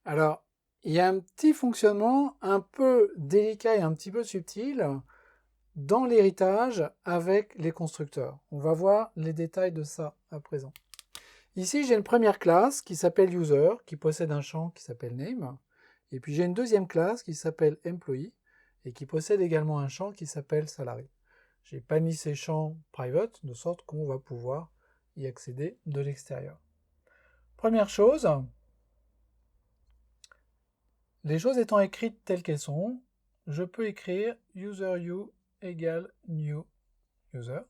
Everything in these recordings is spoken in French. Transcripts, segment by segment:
Alors, il y a un petit fonctionnement un peu délicat et un petit peu subtil dans l'héritage avec les constructeurs. On va voir les détails de ça à présent. Ici, j'ai une première classe qui s'appelle user, qui possède un champ qui s'appelle name. Et puis j'ai une deuxième classe qui s'appelle employee et qui possède également un champ qui s'appelle salary. J'ai pas mis ces champs private de sorte qu'on va pouvoir y accéder de l'extérieur. Première chose, les choses étant écrites telles qu'elles sont, je peux écrire useru égale new user.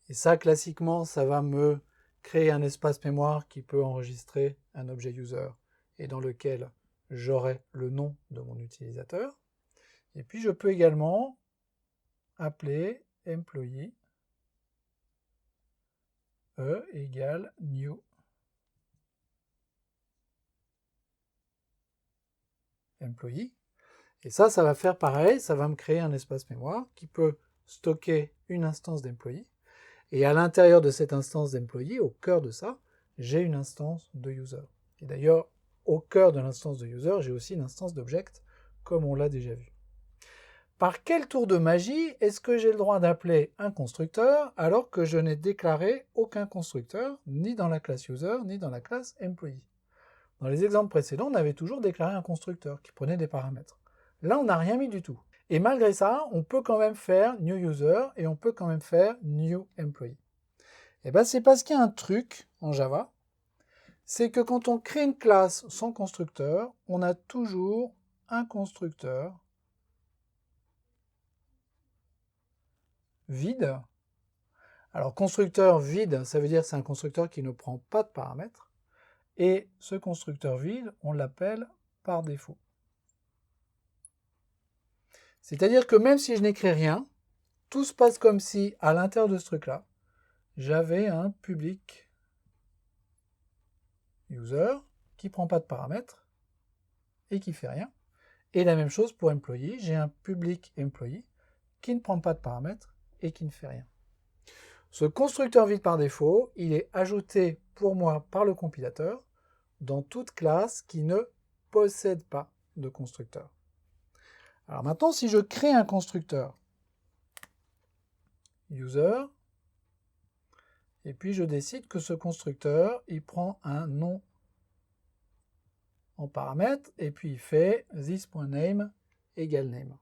Et ça, classiquement, ça va me créer un espace mémoire qui peut enregistrer un objet user et dans lequel j'aurai le nom de mon utilisateur. Et puis, je peux également appeler employee égale new employee. Et ça va faire pareil, ça va me créer un espace mémoire qui peut stocker une instance d'employee. Et à l'intérieur de cette instance d'employee, au cœur de ça, j'ai une instance de user. Et d'ailleurs, au cœur de l'instance de user, j'ai aussi une instance d'object, comme on l'a déjà vu. Par quel tour de magie est-ce que j'ai le droit d'appeler un constructeur alors que je n'ai déclaré aucun constructeur, ni dans la classe user, ni dans la classe employee? Dans les exemples précédents, on avait toujours déclaré un constructeur qui prenait des paramètres. Là, on n'a rien mis du tout. Et malgré ça, on peut quand même faire new user et on peut quand même faire new employee. Et bien, c'est parce qu'il y a un truc en Java, c'est que quand on crée une classe sans constructeur, on a toujours un constructeur vide. Alors, constructeur vide, ça veut dire que c'est un constructeur qui ne prend pas de paramètres. Et ce constructeur vide, on l'appelle par défaut. C'est-à-dire que même si je n'écris rien, tout se passe comme si, à l'intérieur de ce truc-là, j'avais un public user qui ne prend pas de paramètres et qui ne fait rien. Et la même chose pour employee, j'ai un public employee qui ne prend pas de paramètres et qui ne fait rien. Ce constructeur vide par défaut, il est ajouté pour moi par le compilateur dans toute classe qui ne possède pas de constructeur. Alors maintenant, si je crée un constructeur user, et puis je décide que ce constructeur, il prend un nom en paramètre, et puis il fait this.name égale name.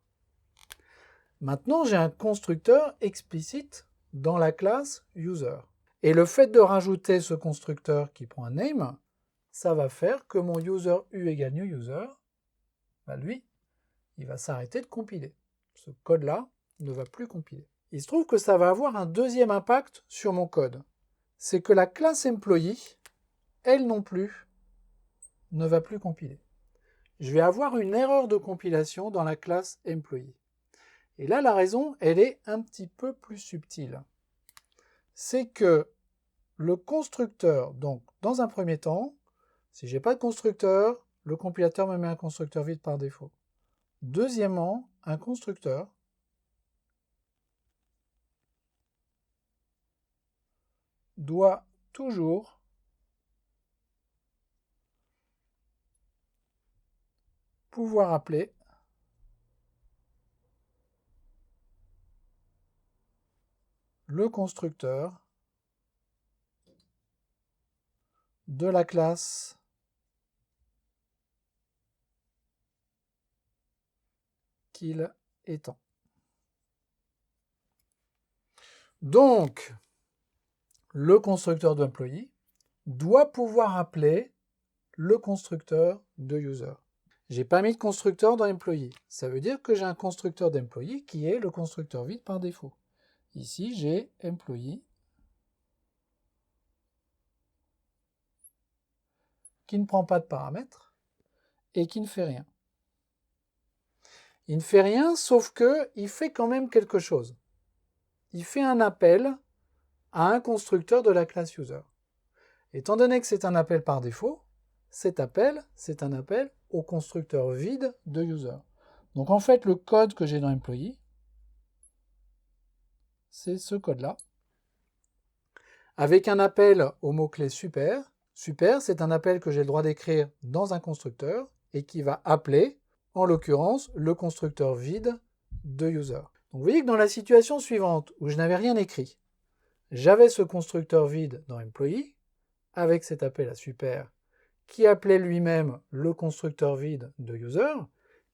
Maintenant, j'ai un constructeur explicite dans la classe user. Et le fait de rajouter ce constructeur qui prend un name, ça va faire que mon user u égale new user, bah lui, il va s'arrêter de compiler. Ce code-là ne va plus compiler. Il se trouve que ça va avoir un deuxième impact sur mon code. C'est que la classe employee, elle non plus, ne va plus compiler. Je vais avoir une erreur de compilation dans la classe employee. Et là, la raison, elle est un petit peu plus subtile. C'est que le constructeur, donc dans un premier temps, si je n'ai pas de constructeur, le compilateur me met un constructeur vide par défaut. Deuxièmement, un constructeur doit toujours pouvoir appeler le constructeur de la classe qu'il étend. Donc, le constructeur d'employee doit pouvoir appeler le constructeur de user. J'ai pas mis de constructeur dans employee. Ça veut dire que j'ai un constructeur d'employee qui est le constructeur vide par défaut. Ici, j'ai employee qui ne prend pas de paramètres et qui ne fait rien. Il ne fait rien, sauf qu'il fait quand même quelque chose. Il fait un appel à un constructeur de la classe user. Étant donné que c'est un appel par défaut, cet appel, c'est un appel au constructeur vide de user. Donc en fait, le code que j'ai dans employee, c'est ce code-là, avec un appel au mot-clé super, Super, c'est un appel que j'ai le droit d'écrire dans un constructeur et qui va appeler, en l'occurrence, le constructeur vide de user. Donc vous voyez que dans la situation suivante, où je n'avais rien écrit, j'avais ce constructeur vide dans employee, avec cet appel à super, qui appelait lui-même le constructeur vide de user,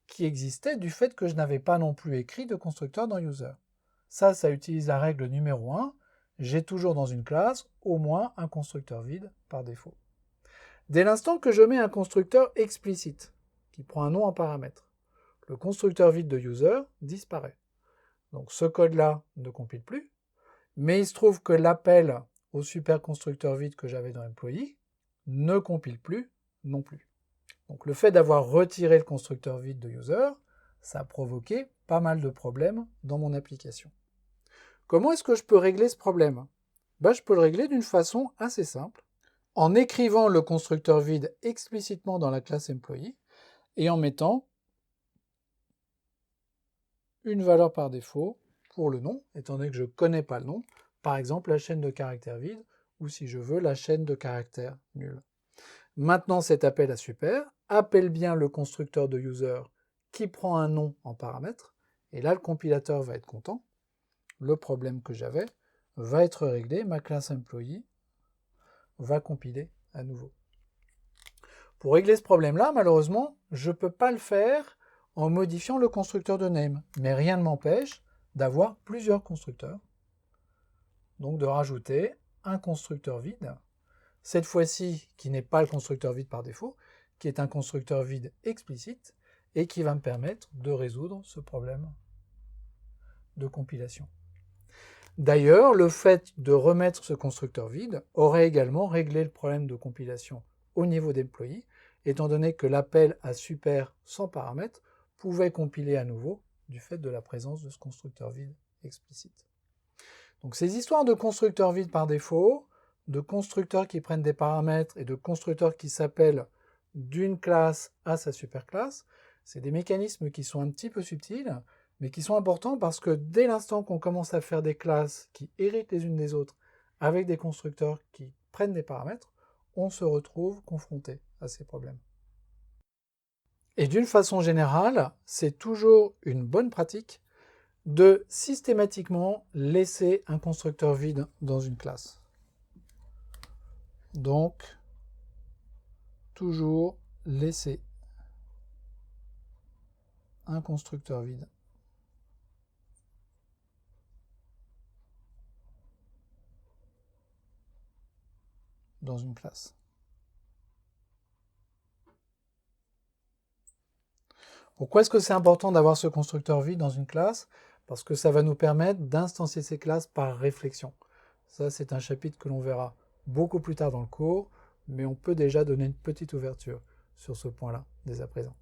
qui existait du fait que je n'avais pas non plus écrit de constructeur dans user. Ça utilise la règle numéro 1, j'ai toujours dans une classe au moins un constructeur vide par défaut. Dès l'instant que je mets un constructeur explicite, qui prend un nom en paramètre, le constructeur vide de user disparaît. Donc ce code-là ne compile plus, mais il se trouve que l'appel au super constructeur vide que j'avais dans employee ne compile plus non plus. Donc le fait d'avoir retiré le constructeur vide de user, ça a provoqué pas mal de problèmes dans mon application. Comment est-ce que je peux régler ce problème? Je peux le régler d'une façon assez simple, en écrivant le constructeur vide explicitement dans la classe employee et en mettant une valeur par défaut pour le nom, étant donné que je ne connais pas le nom, par exemple la chaîne de caractères vide, ou si je veux la chaîne de caractères nuls. Maintenant cet appel à super appelle bien le constructeur de user qui prend un nom en paramètre, et là le compilateur va être content, le problème que j'avais va être réglé, ma classe employee va compiler à nouveau. Pour régler ce problème-là, malheureusement, je ne peux pas le faire en modifiant le constructeur de name, mais rien ne m'empêche d'avoir plusieurs constructeurs, donc de rajouter un constructeur vide, cette fois-ci qui n'est pas le constructeur vide par défaut, qui est un constructeur vide explicite, et qui va me permettre de résoudre ce problème de compilation. D'ailleurs, le fait de remettre ce constructeur vide aurait également réglé le problème de compilation au niveau d'employee, étant donné que l'appel à super sans paramètre pouvait compiler à nouveau du fait de la présence de ce constructeur vide explicite. Donc ces histoires de constructeurs vides par défaut, de constructeurs qui prennent des paramètres et de constructeurs qui s'appellent d'une classe à sa superclasse, c'est des mécanismes qui sont un petit peu subtils, mais qui sont importants parce que dès l'instant qu'on commence à faire des classes qui héritent les unes des autres avec des constructeurs qui prennent des paramètres, on se retrouve confronté à ces problèmes. Et d'une façon générale, c'est toujours une bonne pratique de systématiquement laisser un constructeur vide dans une classe. Donc, toujours laisser un constructeur vide dans une classe. Pourquoi est-ce que c'est important d'avoir ce constructeur vide dans une classe? Parce que ça va nous permettre d'instancier ces classes par réflexion. Ça, c'est un chapitre que l'on verra beaucoup plus tard dans le cours, mais on peut déjà donner une petite ouverture sur ce point-là dès à présent.